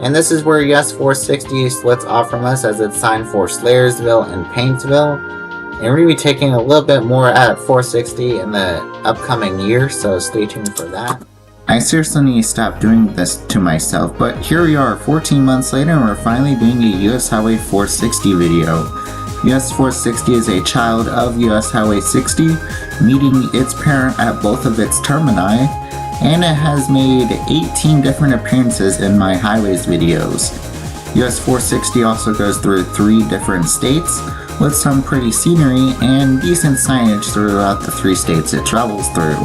And this is where US 460 splits off from us, as it's signed for Slayersville and Paintsville. And we're going to be taking a little bit more at 460 in the upcoming year, so stay tuned for that. I seriously need to stop doing this to myself, but here we are 14 months later and we're finally doing a US Highway 460 video. US 460 is a child of US Highway 60, meeting its parent at both of its termini, and it has made 18 different appearances in my highways videos. US 460 also goes through 3 different states, with some pretty scenery and decent signage throughout the 3 states it travels through.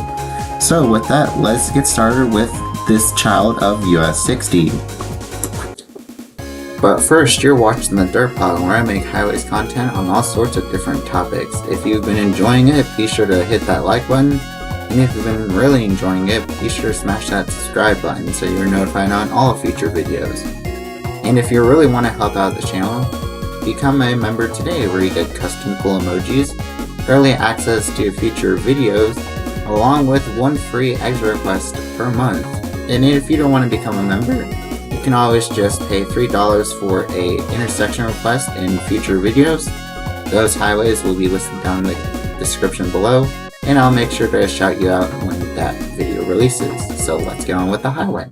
So with that, let's get started with this child of US 60. But first, you're watching the TheDerpHog, where I make highways content on all sorts of different topics. If you've been enjoying it, be sure to hit that like button. And if you've been really enjoying it, be sure to smash that subscribe button so you're notified on all future videos. And if you really want to help out the channel, become a member today, where you get custom cool emojis, early access to future videos, along with 1 free extra request per month. And if you don't want to become a member, you can always just pay $3 for a intersection request in future videos. Those highways will be listed down in the description below, and I'll make sure to shout you out when that video releases. So let's get on with the highway.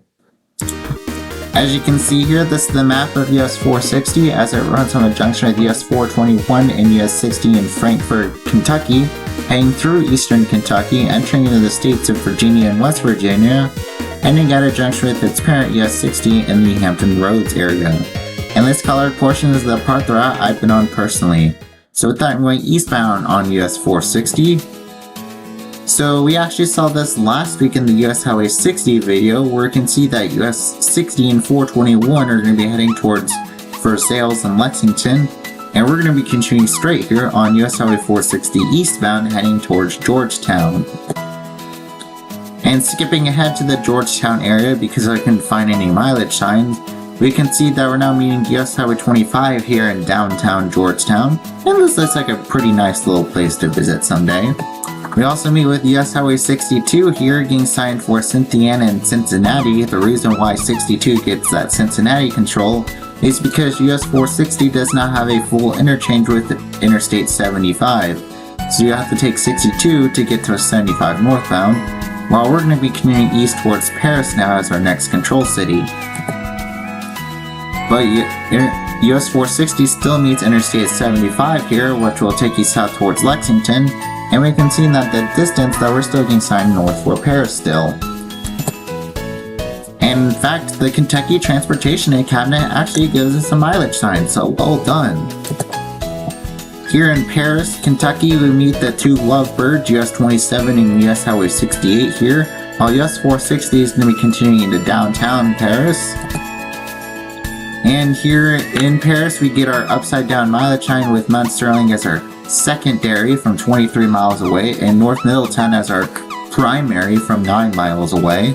As you can see here, this is the map of US 460 as it runs on a junction with US 421 and US 60 in Frankfort, Kentucky, heading through eastern Kentucky, entering into the states of Virginia and West Virginia, ending at a junction with its parent US 60 in the Hampton Roads area. And this colored portion is the part of the route I've been on personally. So with that, I'm going eastbound on US 460. So we actually saw this last week in the US Highway 60 video, where you can see that US 60 and 421 are going to be heading towards Versailles and Lexington, and we're going to be continuing straight here on US Highway 460 eastbound, heading towards Georgetown. And skipping ahead to the Georgetown area because I couldn't find any mileage signs, we can see that we're now meeting US Highway 25 here in downtown Georgetown, and this looks like a pretty nice little place to visit someday. We also meet with US Highway 62 here, getting signed for Cynthiana and Cincinnati. The reason why 62 gets that Cincinnati control is because US 460 does not have a full interchange with Interstate 75. So you have to take 62 to get to 75 northbound, while we're going to be continuing east towards Paris now as our next control city. But US 460 still meets Interstate 75 here, which will take you south towards Lexington, and we can see that the distance that we're still getting signed north for Paris still. And in fact, the Kentucky Transportation Cabinet actually gives us a mileage sign, so well done. Here in Paris, Kentucky, we meet the 2 Lovebirds, US 27 and US Highway 68 here, while US 460 is going to be continuing into downtown Paris. And here in Paris, we get our upside down mileage sign with Mount Sterling as our secondary from 23 miles away, and North Middletown as our primary from 9 miles away.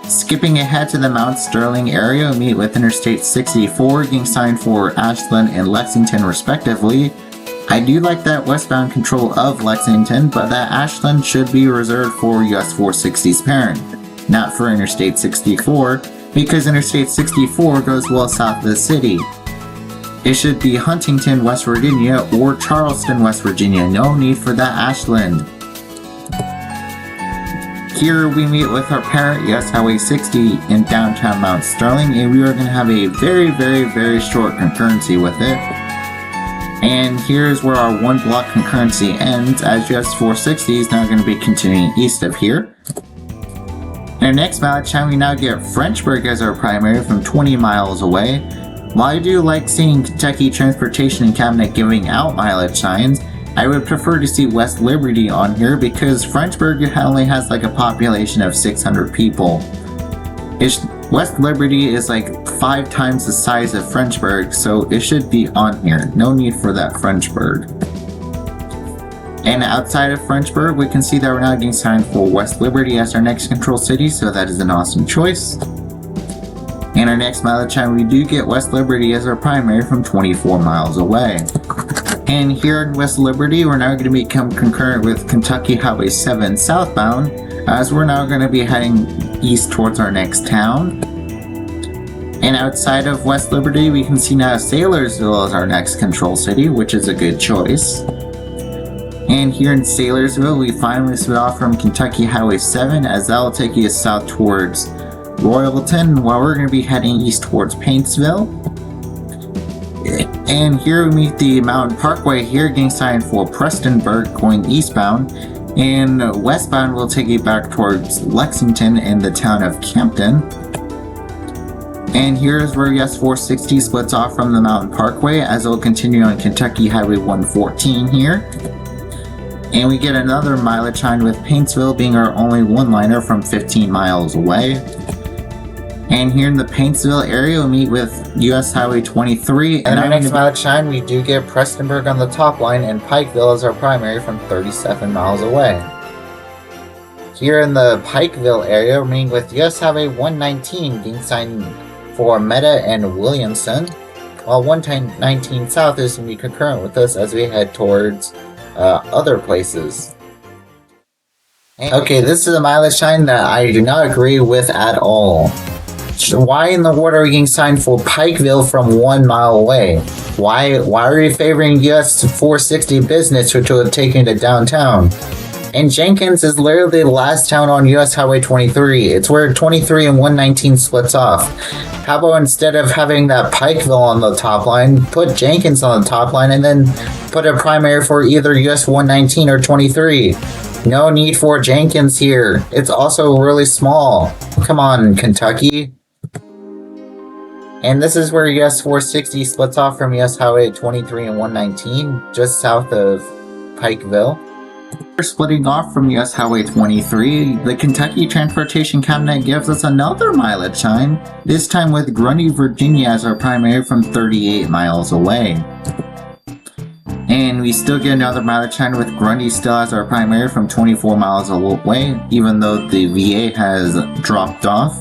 Skipping ahead to the Mount Sterling area, we meet with Interstate 64, getting signed for Ashland and Lexington respectively. I do like that westbound control of Lexington, but that Ashland should be reserved for US 460's parent, not for Interstate 64, because Interstate 64 goes well south of the city. It should be Huntington, West Virginia, or Charleston, West Virginia. No need for that Ashland. Here we meet with our parent, US Highway 60 in downtown Mount Sterling, and we are going to have a very short concurrency with it. And here's where our 1 block concurrency ends, as US 460 is now going to be continuing east of here. In our next mileage time, we now get Frenchburg as our primary from 20 miles away. While I do like seeing Kentucky Transportation Cabinet giving out mileage signs, I would prefer to see West Liberty on here because Frenchburg only has like a population of 600 people. West Liberty is like 5 times the size of Frenchburg, so it should be on here. No need for that Frenchburg. And outside of Frenchburg, we can see that we're now getting signed for West Liberty as our next control city, so that is an awesome choice. And our next mileage time, we do get West Liberty as our primary from 24 miles away. And here in West Liberty, we're now going to become concurrent with Kentucky Highway 7 southbound, as we're now going to be heading east towards our next town. And outside of West Liberty, we can see now Saylorsville is our next control city, which is a good choice. And here in Saylorsville, we finally split off from Kentucky Highway 7, as that will take you south towards Royalton, while we're going to be heading east towards Paintsville. And here we meet the Mountain Parkway here, getting signed for Prestonburg going eastbound. And westbound will take you back towards Lexington and the town of Campton. And here's where US 460 splits off from the Mountain Parkway, as it will continue on Kentucky Highway 114 here. And we get another mileage sign with Paintsville being our only one-liner from 15 miles away. And here in the Paintsville area, we meet with US Highway 23. And our next mileage sign, we do get Prestonburg on the top line, and Pikeville is our primary from 37 miles away. Here in the Pikeville area, we're meeting with US Highway 119 being signed for Meta and Williamson, while 119 South is going to be concurrent with us as we head towards other places. Okay, this is a mileage sign that I do not agree with at all. Why in the world are we getting signed for Pikeville from 1 mile away? Why are you favoring US 460 business which will take you to downtown? And Jenkins is literally the last town on US Highway 23. It's where 23 and 119 splits off. How about instead of having that Pikeville on the top line, put Jenkins on the top line and then put a primary for either US 119 or 23. No need for Jenkins here. It's also really small. Come on, Kentucky. And this is where US 460 splits off from US Highway 23 and 119, just south of Pikeville. We're splitting off from US Highway 23. The Kentucky Transportation Cabinet gives us another mileage sign, this time with Grundy, Virginia as our primary from 38 miles away. And we still get another mileage sign with Grundy still as our primary from 24 miles away, even though the VA has dropped off.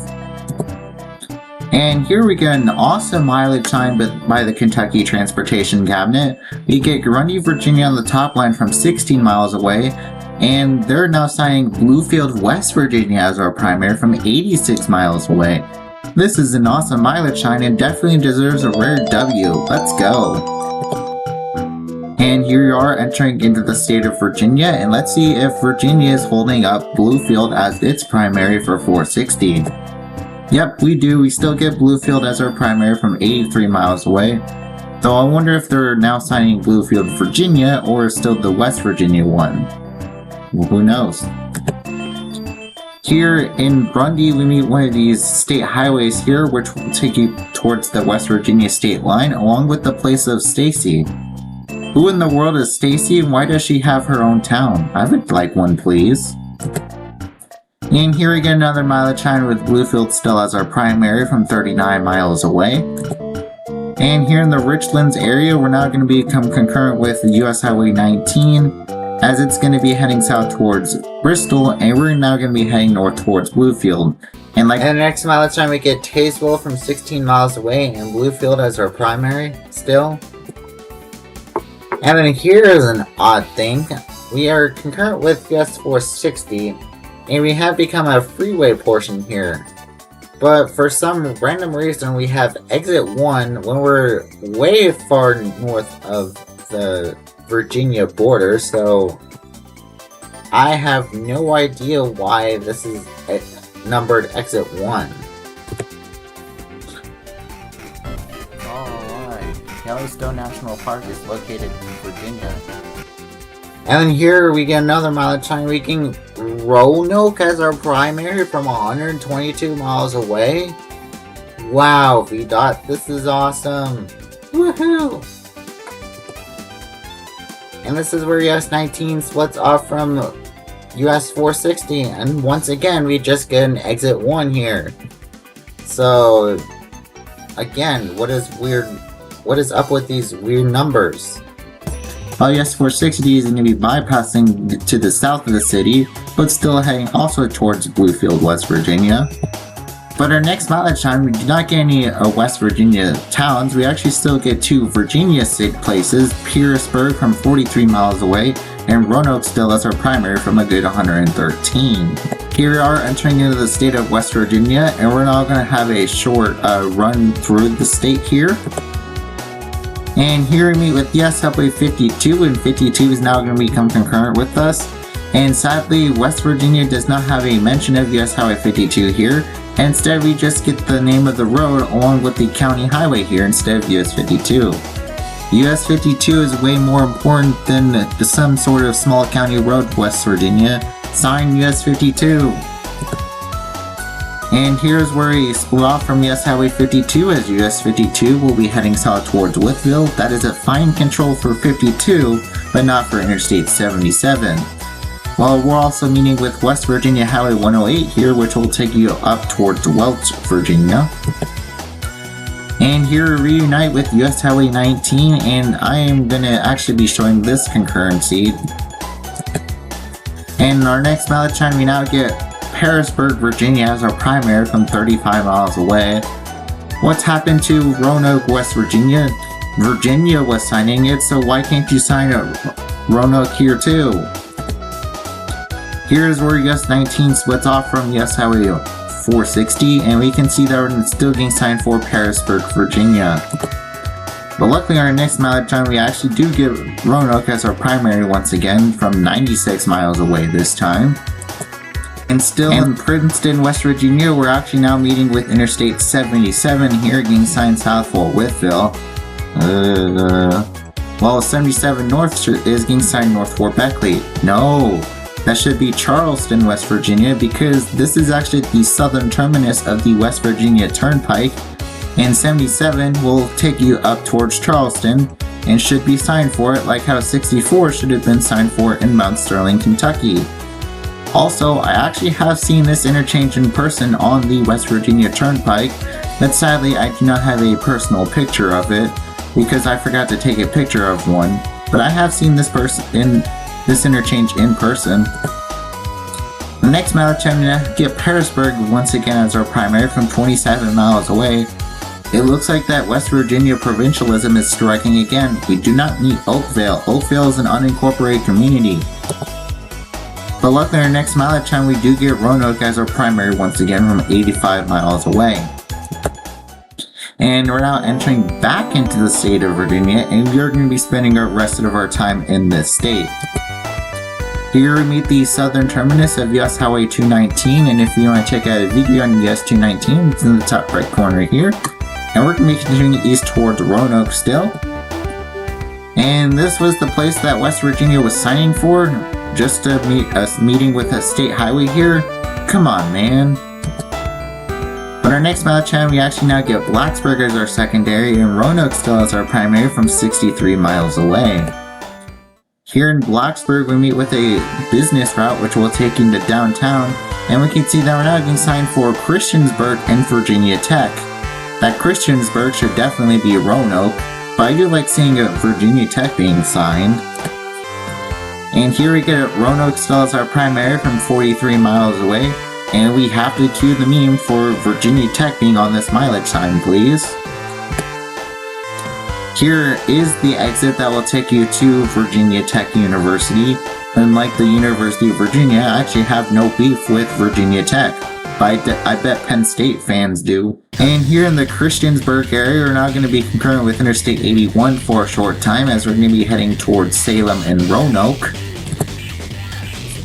And here we get an awesome mileage sign by the Kentucky Transportation Cabinet. We get Grundy, Virginia on the top line from 16 miles away, and they're now signing Bluefield, West Virginia as our primary from 86 miles away. This is an awesome mileage sign and definitely deserves a rare W. Let's go! And here you are entering into the state of Virginia, and let's see if Virginia is holding up Bluefield as its primary for 460. Yep, we do. We still get Bluefield as our primary from 83 miles away. Though I wonder if they're now signing Bluefield, Virginia, or still the West Virginia one. Well, who knows? Here in Grundy, we meet one of these state highways here, which will take you towards the West Virginia state line, along with the place of Stacy. Who in the world is Stacy, and why does she have her own town? I would like one, please. And here we get another mileage sign with Bluefield still as our primary from 39 miles away. And here in the Richlands area, we're now going to become concurrent with US Highway 19, as it's going to be heading south towards Bristol, and we're now going to be heading north towards Bluefield. And the next mileage sign, we get Tazewell from 16 miles away, and Bluefield as our primary still. And then here is an odd thing. We are concurrent with US 460. And we have become a freeway portion here. But for some random reason, we have exit 1 when we're way far north of the Virginia border, so I have no idea why this is numbered exit 1. Alright, Yellowstone National Park is located in Virginia. And then here we get another mileage sign. We can Roanoke as our primary from 122 miles away. Wow, VDOT, this is awesome. Woohoo! And this is where US 19 splits off from US 460. And once again, we just get an exit 1 here. So, again, what is up with these weird numbers? US 460 is going to be bypassing to the south of the city, but still heading also towards Bluefield, West Virginia. But our next mileage sign, we do not get any West Virginia towns. We actually still get 2 Virginia places, Petersburg from 43 miles away, and Roanoke still as our primary from a good 113. Here we are entering into the state of West Virginia, and we're now going to have a short run through the state here. And here we meet with US Highway 52, and 52 is now going to become concurrent with us. And sadly, West Virginia does not have a mention of US Highway 52 here. Instead, we just get the name of the road along with the county highway here instead of US 52. US 52 is way more important than some sort of small county road, West Virginia. Sign US 52. And here's where we split off from US Highway 52, as US 52 will be heading south towards Withville. That is a fine control for 52, but not for Interstate 77. Well, we're also meeting with West Virginia Highway 108 here, which will take you up towards Welch, Virginia. And here we reunite with US Highway 19, and I am going to actually be showing this concurrency. And in our next mileage time, we now get Harrisburg, Virginia as our primary from 35 miles away. What's happened to Roanoke, West Virginia? Virginia was signing it, so why can't you sign Roanoke here too? Here's where US 19 splits off from US Highway 460, and we can see that we're still getting signed for Harrisburg, Virginia. But luckily our next mileage time, we actually do get Roanoke as our primary once again from 96 miles away this time. And still in Princeton, West Virginia, we're actually now meeting with Interstate 77 here, getting signed south for Withville. Well, 77 North is getting signed north for Beckley. No, that should be Charleston, West Virginia, because this is actually the southern terminus of the West Virginia Turnpike. And 77 will take you up towards Charleston and should be signed for it, like how 64 should have been signed for in Mount Sterling, Kentucky. Also, I actually have seen this interchange in person on the West Virginia Turnpike, but sadly I do not have a personal picture of it because I forgot to take a picture of one. But I have seen this interchange in person. The next mileage I'm going to get Harrisburg once again as our primary from 27 miles away. It looks like that West Virginia provincialism is striking again. We do not meet Oakville. Oakville is an unincorporated community. But luckily our next mileage time, we do get Roanoke as our primary once again from 85 miles away. And we're now entering back into the state of Virginia, and we're going to be spending the rest of our time in this state. Here we meet the southern terminus of US Highway 219, and if you want to check out a video on US 219, it's in the top right corner here. And we're going to be continuing east towards Roanoke still. And this was the place that West Virginia was signing for, just to meet us meeting with a state highway here. Come on, man. But our next mileage time, we actually now get Blacksburg as our secondary, and Roanoke still as our primary from 63 miles away. Here in Blacksburg, we meet with a business route which will take you to downtown, and we can see that we're now getting signed for Christiansburg and Virginia Tech. That Christiansburg should definitely be Roanoke, but I do like seeing a Virginia Tech being signed. And here we get Roanoke still as our primary from 43 miles away, and we have to cue the meme for Virginia Tech being on this mileage time, please. Here is the exit that will take you to Virginia Tech University. Unlike the University of Virginia, I actually have no beef with Virginia Tech, but I bet Penn State fans do. And here in the Christiansburg area, we're now going to be concurrent with Interstate 81 for a short time, as we're going to be heading towards Salem and Roanoke.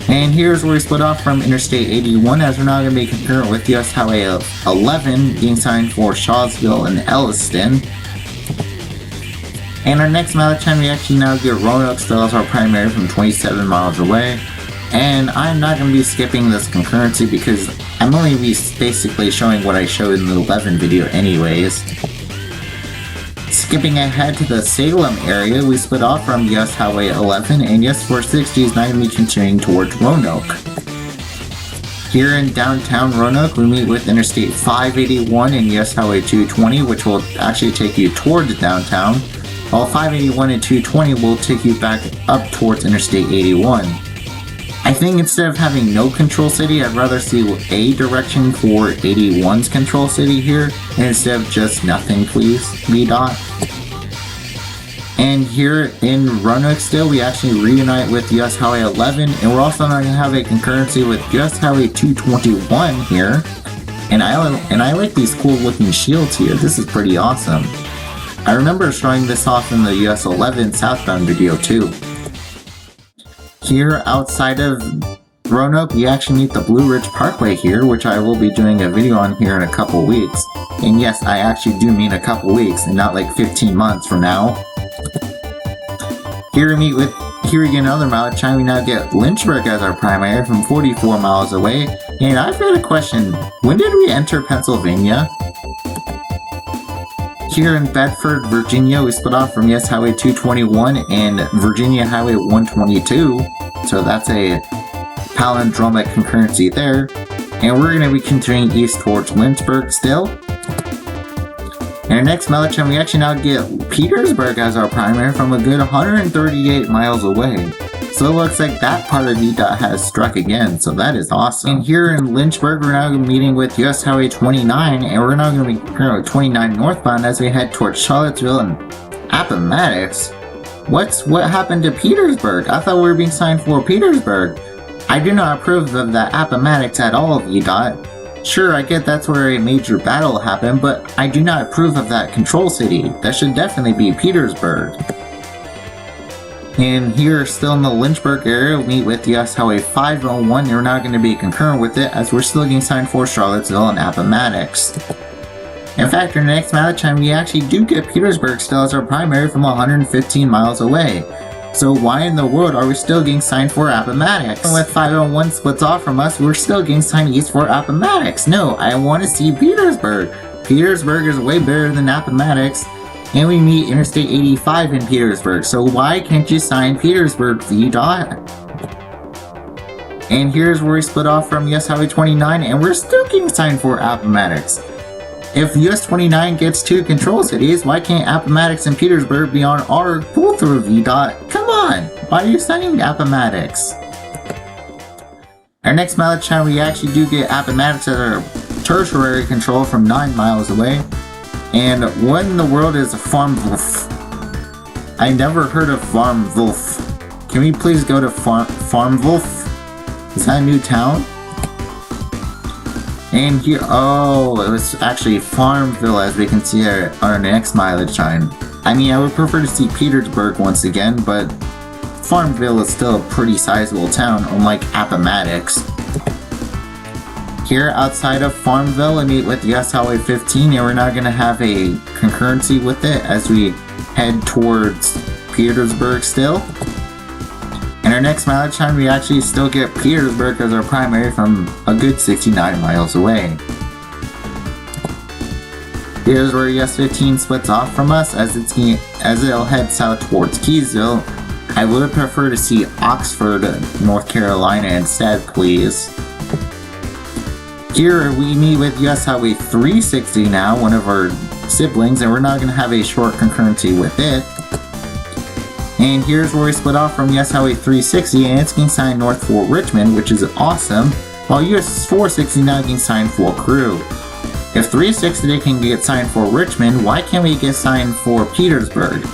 And here's where we split off from Interstate 81, as we're now going to be concurrent with US Highway 11 being signed for Shawsville and Elliston. And our next mileage time, we actually now get Roanoke still as our primary from 27 miles away. And I'm not going to be skipping this concurrency because I'm only basically showing what I showed in the 11 video anyways. Skipping ahead to the Salem area, we split off from US Highway 11, and US 460 is now going to be continuing towards Roanoke. Here in downtown Roanoke, we meet with Interstate 581 and US Highway 220, which will actually take you towards downtown, while 581 and 220 will take you back up towards Interstate 81. I think instead of having no control city, I'd rather see a direction for 81's control city here, and instead of just nothing, please, VDOT. And here in Roanoke still, we actually reunite with US Highway 11, and we're also going to have a concurrency with US Highway 221 here. And I like these cool looking shields here. This is pretty awesome. I remember showing this off in the US 11 southbound video too. Here outside of Roanoke, we actually meet the Blue Ridge Parkway here, which I will be doing a video on here in a couple weeks. And yes, I actually do mean a couple weeks and not like 15 months from now. Here we get another mileage chime. We now get Lynchburg as our primary from 44 miles away. And I've got a question. When did we enter Pennsylvania? Here in Bedford, Virginia, we split off from US Highway 221 and Virginia Highway 122. So that's a palindromic concurrency there. And we're going to be continuing east towards Lynchburg still. In our next mileage chime, we actually now get Petersburg as our primary from a good 138 miles away. So it looks like that part of VDOT has struck again, so that is awesome. And here in Lynchburg, we're now meeting with US Highway 29, and we're now going to be comparing with 29 northbound as we head towards Charlottesville and Appomattox. What happened to Petersburg? I thought we were being signed for Petersburg. I do not approve of that Appomattox at all, VDOT. Sure, I get that's where a major battle happened, but I do not approve of that control city. That should definitely be Petersburg. And here, still in the Lynchburg area, we meet with US Highway 501, and we're not going to be concurrent with it as we're still getting signed for Charlottesville and Appomattox. In fact, in the next mileage chime, we actually do get Petersburg still as our primary from 115 miles away. So why in the world are we still getting signed for Appomattox? And with 501 splits off from us, we're still getting signed east for Appomattox. No, I want to see Petersburg. Petersburg is way better than Appomattox. And we meet Interstate 85 in Petersburg. So why can't you sign Petersburg, VDOT? And here's where we split off from US Highway 29, and we're still getting signed for Appomattox. If US 29 gets two control cities, why can't Appomattox and Petersburg be on our pull-through, VDOT? Come on! Why are you signing Appomattox? Our next mileage chime, we actually do get Appomattox as our tertiary control from 9 miles away. And what in the world is a Farmwolf? I never heard of Farmwolf. Can we please go to Farmwolf? Is that a new town? And here, oh, it was actually Farmville as we can see on our next mileage chime. I mean, I would prefer to see Petersburg once again, but Farmville is still a pretty sizable town, unlike Appomattox. Here outside of Farmville, we meet with US Highway 15, and we're now going to have a concurrency with it as we head towards Petersburg still. In our next mileage time, we actually still get Petersburg as our primary from a good 69 miles away. Here's where US 15 splits off from us as it'll head south towards Keysville. I would prefer to see Oxford, North Carolina instead, please. Here we meet with US Highway 360 now, one of our siblings, and we're now going to have a short concurrency with it. And here's where we split off from US Highway 360, and it's getting signed north for Richmond, which is awesome, while US 460 now getting signed for Crew. If 360 can get signed for Richmond, why can't we get signed for Petersburg?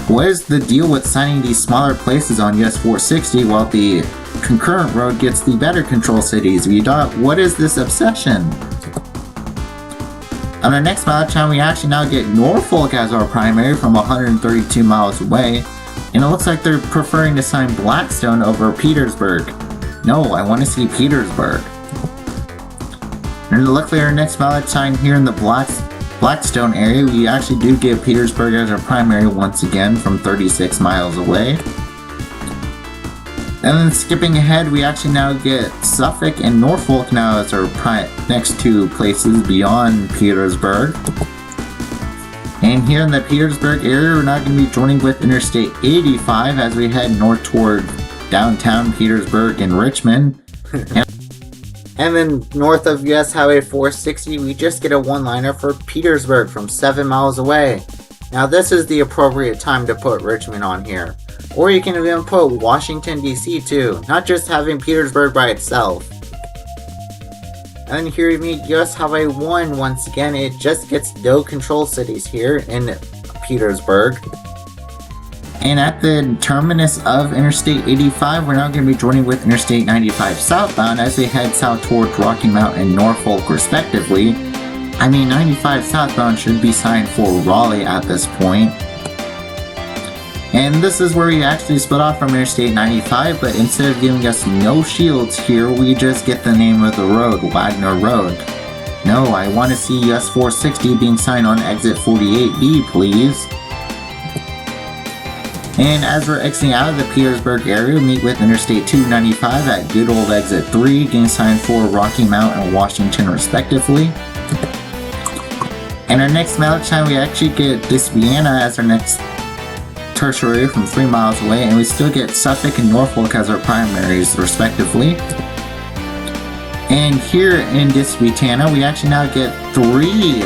What is the deal with signing these smaller places on US 460 while the concurrent road gets the better control cities? What is this obsession? On our next mileage chime, we actually now get Norfolk as our primary from 132 miles away, and it looks like they're preferring to sign Blackstone over Petersburg. No, I want to see Petersburg. And luckily our next mileage chime here in the Blackstone area, we actually do get Petersburg as our primary once again from 36 miles away. And then skipping ahead, we actually now get Suffolk and Norfolk now as our next two places beyond Petersburg. And here in the Petersburg area, we're now going to be joining with Interstate 85 as we head north toward downtown Petersburg and Richmond. And then north of US Highway 460, we just get a one-liner for Petersburg from 7 miles away. Now this is the appropriate time to put Richmond on here. Or you can even put Washington DC too, not just having Petersburg by itself. And then here we meet US Highway 1 once again. It just gets no control cities here in Petersburg. And at the terminus of Interstate 85, we're now going to be joining with Interstate 95 southbound as we head south towards Rocky Mount and Norfolk respectively. I mean, 95 southbound should be signed for Raleigh at this point. And this is where we actually split off from Interstate 95, but instead of giving us no shields here, we just get the name of the road, Wagner Road. No, I want to see US 460 being signed on exit 48B, please. And as we're exiting out of the Petersburg area, we meet with Interstate 295 at good old exit 3, getting signed for Rocky Mount and Washington respectively. And our next mileage time, we actually get this Vienna as our next tertiary from 3 miles away, and we still get Suffolk and Norfolk as our primaries respectively. And here in Disputina, we actually now get 3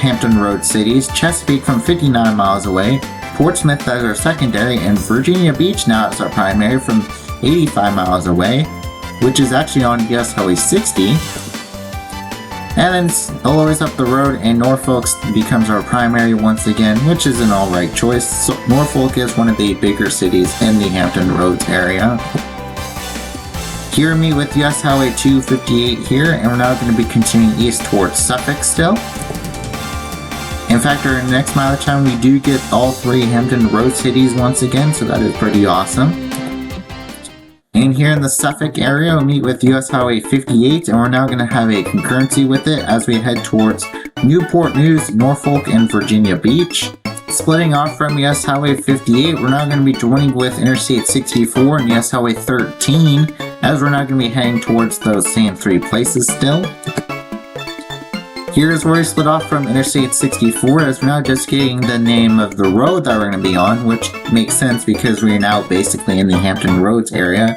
Hampton Road cities, Chesapeake from 59 miles away, Portsmouth as our secondary, and Virginia Beach now as our primary from 85 miles away, which is actually on US Highway 60. And then a little ways up the road, and Norfolk becomes our primary once again, which is an alright choice. So Norfolk is one of the bigger cities in the Hampton Roads area. Here we meet with US Highway 258 here, and we're now going to be continuing east towards Suffolk still. In fact, our next mileage time, we do get all 3 Hampton Road cities once again, so that is pretty awesome. And here in the Suffolk area, we meet with US Highway 58, and we're now going to have a concurrency with it as we head towards Newport News, Norfolk, and Virginia Beach. Splitting off from US Highway 58, we're now going to be joining with Interstate 64 and US Highway 13, as we're now going to be heading towards those same 3 places still. Here's where we split off from Interstate 64, as we're now just getting the name of the road that we're going to be on, which makes sense because we're now basically in the Hampton Roads area.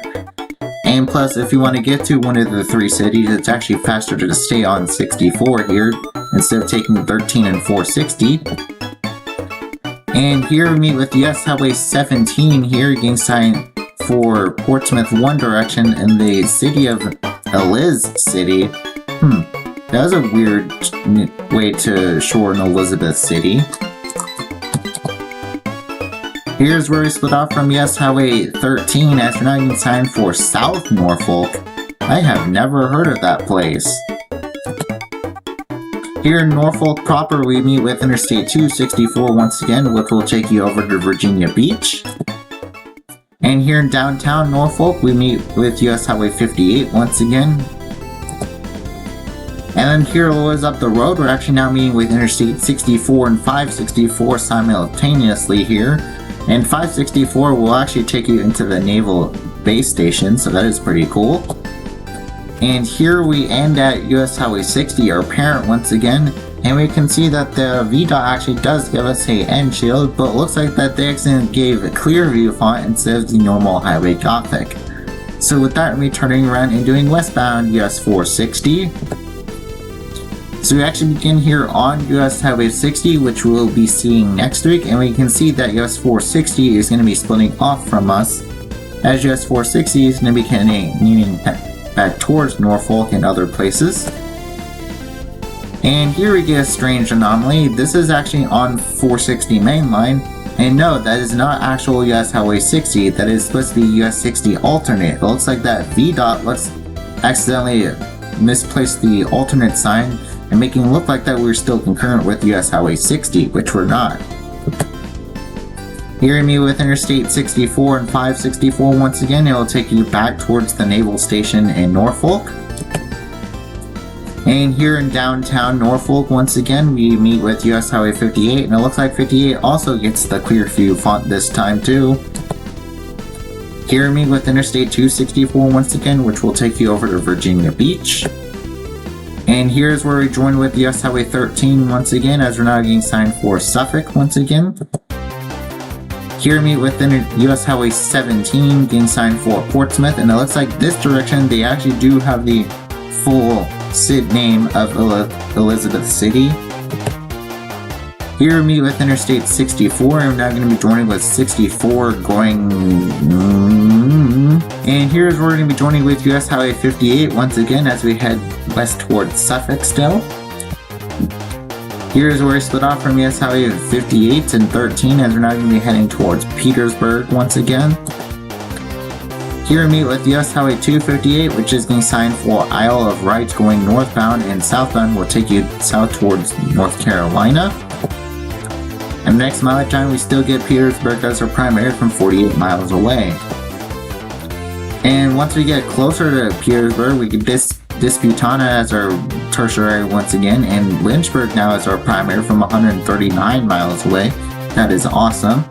And plus, if you want to get to one of the 3 cities, it's actually faster to stay on 64 here, instead of taking 13 and 460. And here we meet with US Highway 17 here, getting signed for Portsmouth one direction in the city of Eliz City. That was a weird way to shorten Elizabeth City. Here's where we split off from US Highway 13 as we're now getting signed for South Norfolk. I have never heard of that place. Here in Norfolk proper, we meet with Interstate 264 once again, which will take you over to Virginia Beach. And here in downtown Norfolk, we meet with US Highway 58 once again. And then here a little ways up the road, we're actually now meeting with Interstate 64 and 564 simultaneously here. And 564 will actually take you into the Naval Base Station, so that is pretty cool. And here we end at US Highway 60, our parent once again. And we can see that the VDOT actually does give us a end shield, but it looks like that they accidentally gave a clear view font instead of the normal highway Gothic. So with that, we're turning around and doing westbound US 460. So we actually begin here on US Highway 60, which we'll be seeing next week, and we can see that US 460 is going to be splitting off from us, as US 460 is going to be continuing back towards Norfolk and other places. And here we get a strange anomaly. This is actually on 460 mainline, and no, that is not actual US Highway 60, that is supposed to be US 60 alternate. It looks like that VDOT accidentally misplaced the alternate sign, and making it look like that we're still concurrent with US Highway 60, which we're not. Here we meet with Interstate 64 and 564 once again. It will take you back towards the Naval Station in Norfolk. And here in downtown Norfolk once again, we meet with US Highway 58, and it looks like 58 also gets the clear view font this time too. Here we meet with Interstate 264 once again, which will take you over to Virginia Beach. And here's where we join with US Highway 13 once again, as we're now getting signed for Suffolk once again. Here we meet with US Highway 17, getting signed for Portsmouth, and it looks like this direction they actually do have the full name of Elizabeth City. Here we meet with Interstate 64, and we're now going to be joining with 64 going... And here's where we're going to be joining with US Highway 58 once again as we head west towards Suffolk still. Here's where we split off from US Highway 58 and 13 as we're now going to be heading towards Petersburg once again. Here we meet with US Highway 258, which is getting signed for Isle of Wight going northbound, and southbound will take you south towards North Carolina. And next mileage time, we still get Petersburg as our primary from 48 miles away. And once we get closer to Petersburg, we get Disputana as our tertiary once again, and Lynchburg now as our primary from 139 miles away. That is awesome.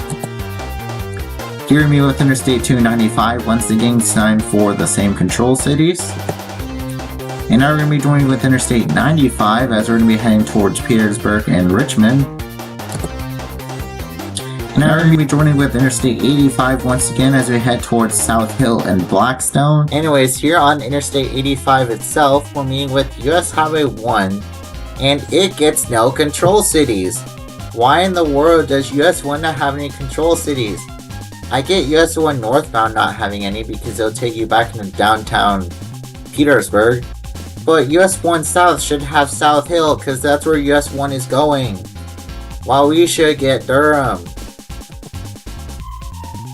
Here we meet with Interstate 295, once again signed for the same control cities. And now we're going to be joining with Interstate 95 as we're going to be heading towards Petersburg and Richmond. And now we're going to be joining with Interstate 85 once again as we head towards South Hill and Blackstone. Anyways, here on Interstate 85 itself, we're meeting with US Highway 1, and it gets no control cities. Why in the world does US 1 not have any control cities? I get US 1 northbound not having any because it'll take you back into downtown Petersburg, but US 1 south should have South Hill because that's where US 1 is going, while we should get Durham.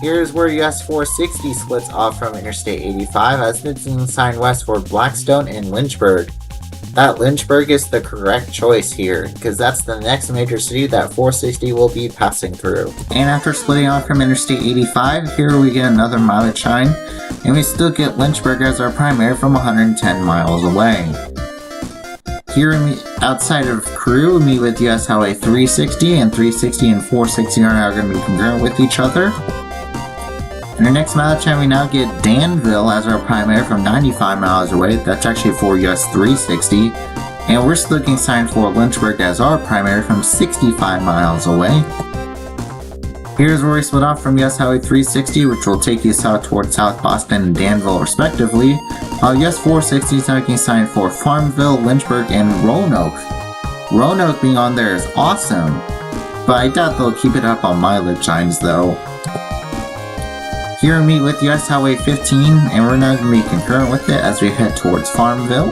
Here's where US 460 splits off from Interstate 85 as it's being signed west for Blackstone and Lynchburg. That Lynchburg is the correct choice here, because that's the next major city that 460 will be passing through. And after splitting off from Interstate 85, here we get another mileage shine, and we still get Lynchburg as our primary from 110 miles away. Here outside of Crewe, we meet with US Highway 360, and 360 and 460 are now going to be congruent with each other. In our next mileage time, we now get Danville as our primary from 95 miles away. That's actually for US 360. And we're still getting signed for Lynchburg as our primary from 65 miles away. Here's where we split off from US Highway 360, which will take you south towards South Boston and Danville respectively, while US 460 is now getting signed for Farmville, Lynchburg, and Roanoke. Roanoke being on there is awesome, but I doubt they'll keep it up on mileage signs though. Here we meet with US Highway 15, and we're now going to be concurrent with it as we head towards Farmville.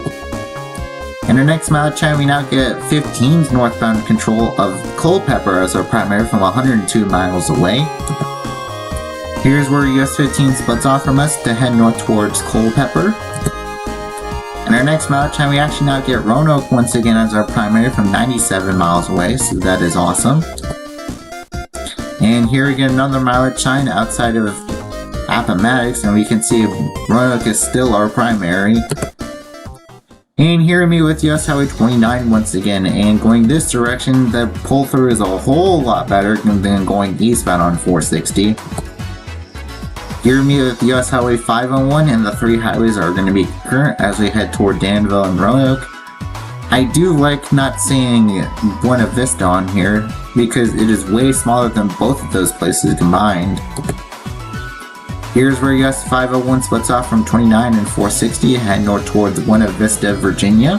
In our next mileage time, we now get 15's northbound control of Culpeper as our primary from 102 miles away. Here's where US 15 splits off from us to head north towards Culpeper. In our next mileage time, we actually now get Roanoke once again as our primary from 97 miles away, so that is awesome. And here we get another mileage sign outside of Appomattox, and we can see Roanoke is still our primary. And here we meet with US Highway 29 once again, and going this direction, the pull through is a whole lot better than going eastbound on 460. Here we meet with US Highway 501, and the three highways are going to be concurrent as we head toward Danville and Roanoke. I do like not seeing Buena Vista on here because it is way smaller than both of those places combined. Here's where US 501 splits off from 29 and 460, head north towards Buena Vista, Virginia.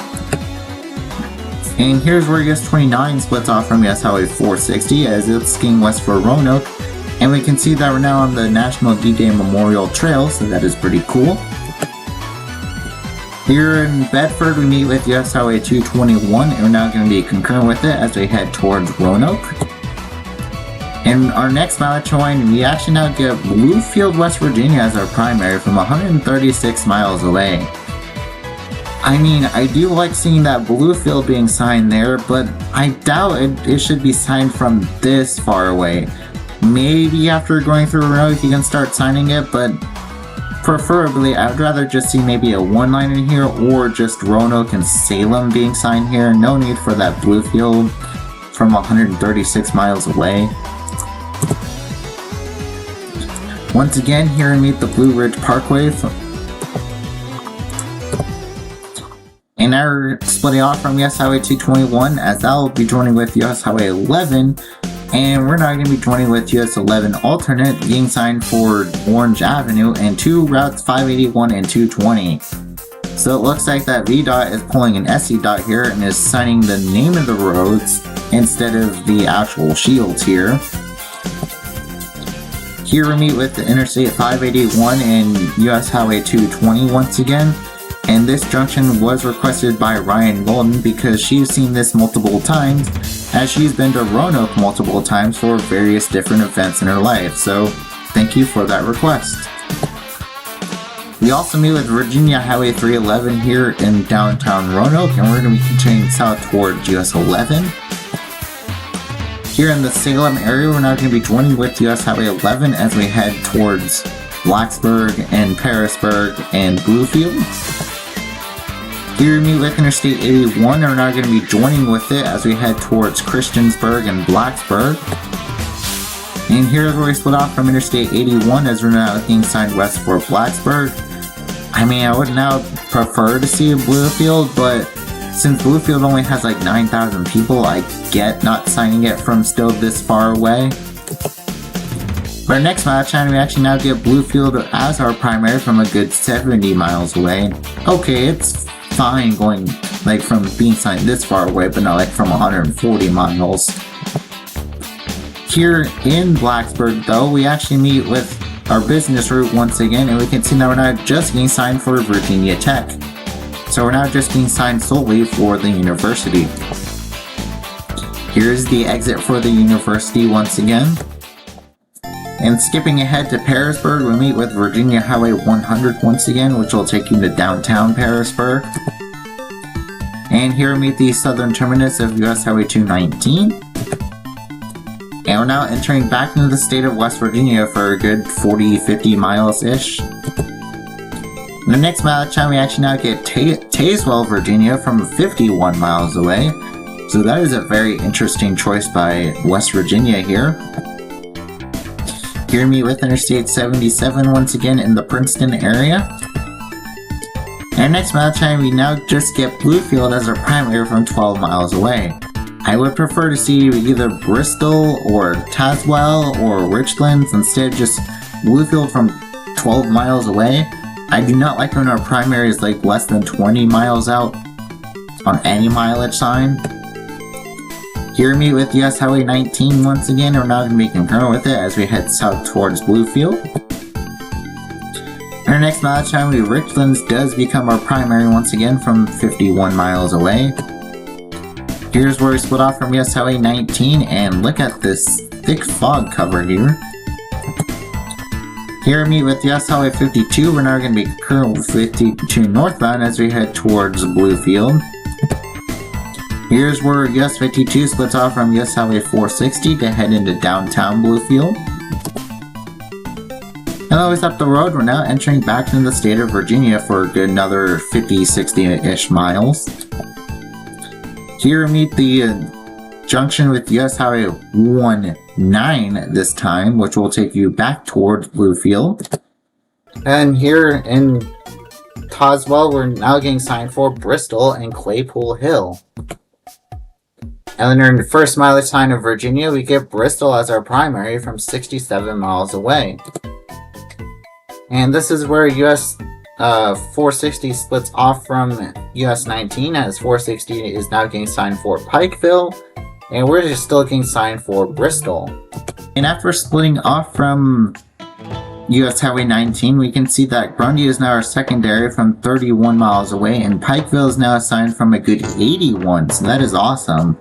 And here's where US 29 splits off from US Highway 460 as it's skiing west for Roanoke. And we can see that we're now on the National D-Day Memorial Trail, so that is pretty cool. Here in Bedford, we meet with US Highway 221, and we're now going to be concurrent with it as we head towards Roanoke. In our next mileage line, we actually now get Bluefield, West Virginia as our primary from 136 miles away. I mean, I do like seeing that Bluefield being signed there, but I doubt it should be signed from this far away. Maybe after going through Roanoke you can start signing it, but preferably I would rather just see maybe a one line in here or just Roanoke and Salem being signed here. No need for that Bluefield from 136 miles away. Once again, here we meet the Blue Ridge Parkway. And now we're splitting off from US Highway 221 as that will be joining with US Highway 11. And we're now going to be joining with US 11 alternate being signed for Orange Avenue and two routes 581 and 220. So it looks like that VDOT is pulling an SC dot here and is signing the name of the roads instead of the actual shields here. Here we meet with the Interstate 581 and US Highway 220 once again, and this junction was requested by Ryan Golden because she's seen this multiple times as she's been to Roanoke multiple times for various different events in her life, so thank you for that request. We also meet with Virginia Highway 311 here in downtown Roanoke, and we're going to be continuing south towards US 11. Here in the Salem area, we're now going to be joining with US Highway 11 as we head towards Blacksburg and Parisburg and Bluefield. Here we meet with Interstate 81, and we're now going to be joining with it as we head towards Christiansburg and Blacksburg. And here's where we split off from Interstate 81 as we're now looking signed west for Blacksburg. I mean, I would now prefer to see Bluefield, but since Bluefield only has like 9,000 people, I get not signing it from still this far away. For our next match, we actually now get Bluefield as our primary from a good 70 miles away. Okay, it's fine going like from being signed this far away, but not like from 140 miles. Here in Blacksburg though, we actually meet with our business route once again, and we can see now we're not just getting signed for Virginia Tech. So we're now just getting signed solely for the university. Here's the exit for the university once again. And skipping ahead to Parisburg, we meet with Virginia Highway 100 once again, which will take you to downtown Parisburg. And here we meet the southern terminus of US Highway 219. And we're now entering back into the state of West Virginia for a good 40-50 miles-ish. In the next match, we actually now get Tazewell, Virginia from 51 miles away. So that is a very interesting choice by West Virginia here. Here we meet with Interstate 77 once again in the Princeton area. In our next match, we now just get Bluefield as our primary from 12 miles away. I would prefer to see either Bristol or Tazewell or Richlands instead of just Bluefield from 12 miles away. I do not like when our primary is like less than 20 miles out on any mileage sign. Here we meet with US Highway 19 once again, and we're now going to be concurrent with it as we head south towards Bluefield. In our next match, Richlands does become our primary once again from 51 miles away. Here's where we split off from US Highway 19, and look at this thick fog cover here. Here we meet with US Highway 52, we're now going to be concurrent with 52 northbound as we head towards Bluefield. Here's where US 52 splits off from US Highway 460 to head into downtown Bluefield. And always up the road, we're now entering back into the state of Virginia for a good another 50-60-ish miles. Here we meet the junction with US Highway 19 this time, which will take you back towards Bluefield. And here in Tazewell, we're now getting signed for Bristol and Claypool Hill. And then in the first mileage sign of Virginia, we get Bristol as our primary from 67 miles away. And this is where US 460 splits off from US 19, as 460 is now getting signed for Pikeville, and we're just still getting signed for Bristol. And after splitting off from US Highway 19, we can see that Grundy is now our secondary from 31 miles away, and Pikeville is now assigned from a good 81, so that is awesome.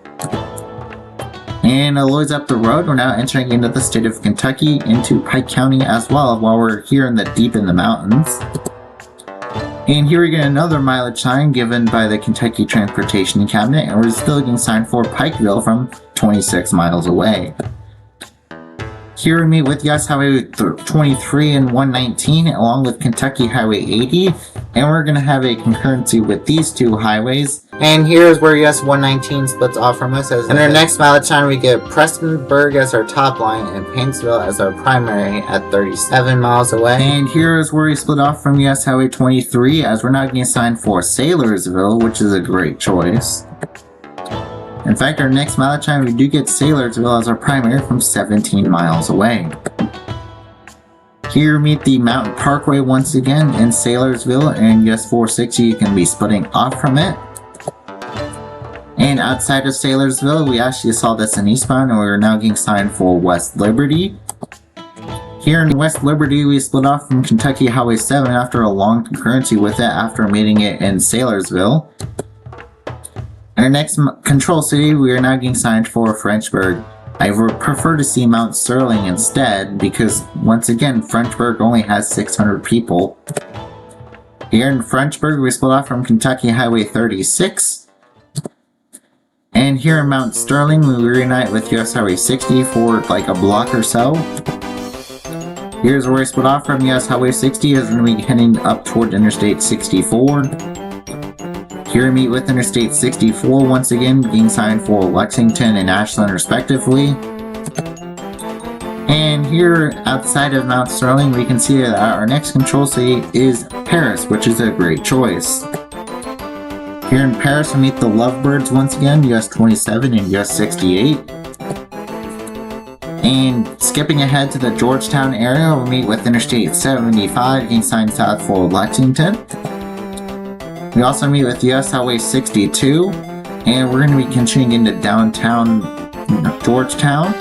And always up the road, we're now entering into the state of Kentucky, into Pike County as well, while we're here in the deep in the mountains. And here we get another mileage sign given by the Kentucky Transportation Cabinet, and we're still getting signed for Pikeville from 26 miles away. Here we meet with US Highway 23 and 119 along with Kentucky Highway 80, and we're going to have a concurrency with these two highways. And here's where US 119 splits off from us. In our next mileage sign, we get Prestonburg as our top line and Paintsville as our primary at 37 miles away. And here's where we split off from US Highway 23, as we're now getting assigned for Saylorsville, which is a great choice. In fact, our next mileage time, we do get Saylorsville as our primary from 17 miles away. Here we meet the Mountain Parkway once again in Saylorsville, and US 460 you can be splitting off from it. And outside of Saylorsville, we actually saw this in eastbound, and we are now getting signed for West Liberty. Here in West Liberty, we split off from Kentucky Highway 7 after a long concurrency with it after meeting it in Saylorsville. In our next control city, we are now getting signed for Frenchburg. I would prefer to see Mount Sterling instead, because once again, Frenchburg only has 600 people. Here in Frenchburg, we split off from Kentucky Highway 36. And here in Mount Sterling, we reunite with US Highway 60 for like a block or so. Here's where we split off from US Highway 60 as we're going to be heading up toward Interstate 64. Here we meet with Interstate 64 once again, being signed for Lexington and Ashland respectively. And here outside of Mount Sterling, we can see that our next control city is Paris, which is a great choice. Here in Paris, we meet the Lovebirds once again, US 27 and US 68. And skipping ahead to the Georgetown area, we'll meet with Interstate 75, being signed south for Lexington. We also meet with US Highway 62, and we're going to be continuing into downtown Georgetown.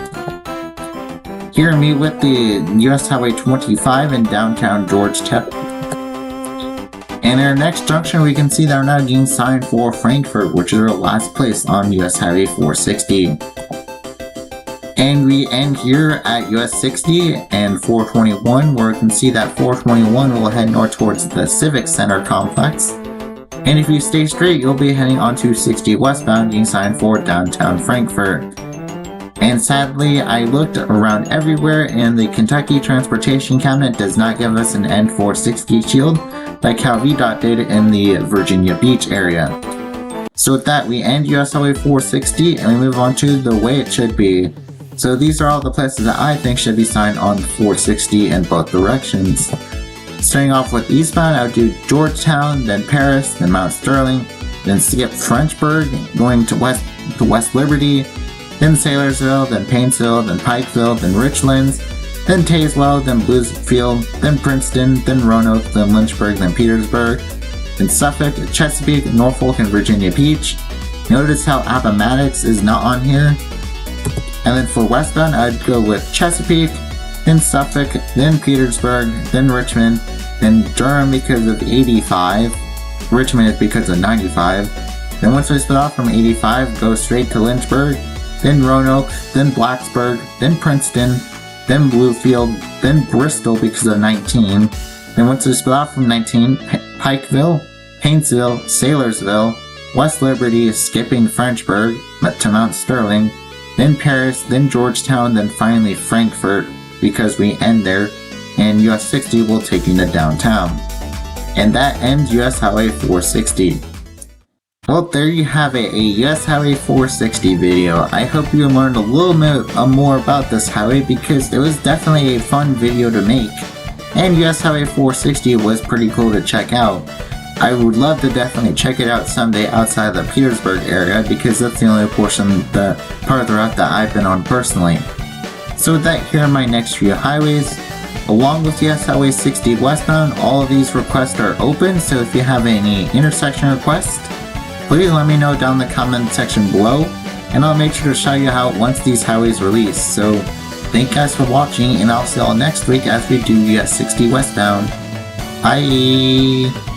Here we meet with the US Highway 25 in downtown Georgetown. And in our next junction, we can see that we're now getting signed for Frankfort, which is our last place on US Highway 460. And we end here at US 60 and 421, where we can see that 421 will head north towards the Civic Center complex. And if you stay straight, you'll be heading onto 60 westbound, getting signed for downtown Frankfort. And sadly, I looked around everywhere and the Kentucky Transportation Cabinet does not give us an N460 shield like how VDOT did in the Virginia Beach area. So with that, we end US Highway 460 and we move on to the way it should be. So these are all the places that I think should be signed on 460 in both directions. Starting off with eastbound, I would do Georgetown, then Paris, then Mount Sterling, then skip Frenchburg, going to West Liberty, then Saylorsville, then Painesville, then Pikeville, then Richlands, then Tazewell, then Bluesfield, then Princeton, then Roanoke, then Lynchburg, then Petersburg, then Suffolk, Chesapeake, Norfolk, and Virginia Beach. Notice how Appomattox is not on here. And then for westbound, I'd go with Chesapeake, then Suffolk, then Petersburg, then Richmond, then Durham because of 85. Richmond is because of 95. Then once we split off from 85, go straight to Lynchburg, then Roanoke, then Blacksburg, then Princeton, then Bluefield, then Bristol because of 19. Then once we split off from 19, Pikeville, Painesville, Saylorsville, West Liberty, skipping Frenchburg to Mount Sterling, then Paris, then Georgetown, then finally Frankfort because we end there, and US 60 will take you to downtown. And that ends US Highway 460. Well, there you have it, a US Highway 460 video. I hope you learned a little bit more about this highway because it was definitely a fun video to make. And US Highway 460 was pretty cool to check out. I would love to definitely check it out someday outside the Petersburg area because that's the only portion, the part of the route that I've been on personally. So with that, here are my next few highways. Along with US Highway 60 westbound, all of these requests are open, so if you have any intersection requests, please let me know down in the comment section below, and I'll make sure to shout you out once these highways release. So thank you guys for watching, and I'll see y'all next week as we do US 60 westbound. Bye!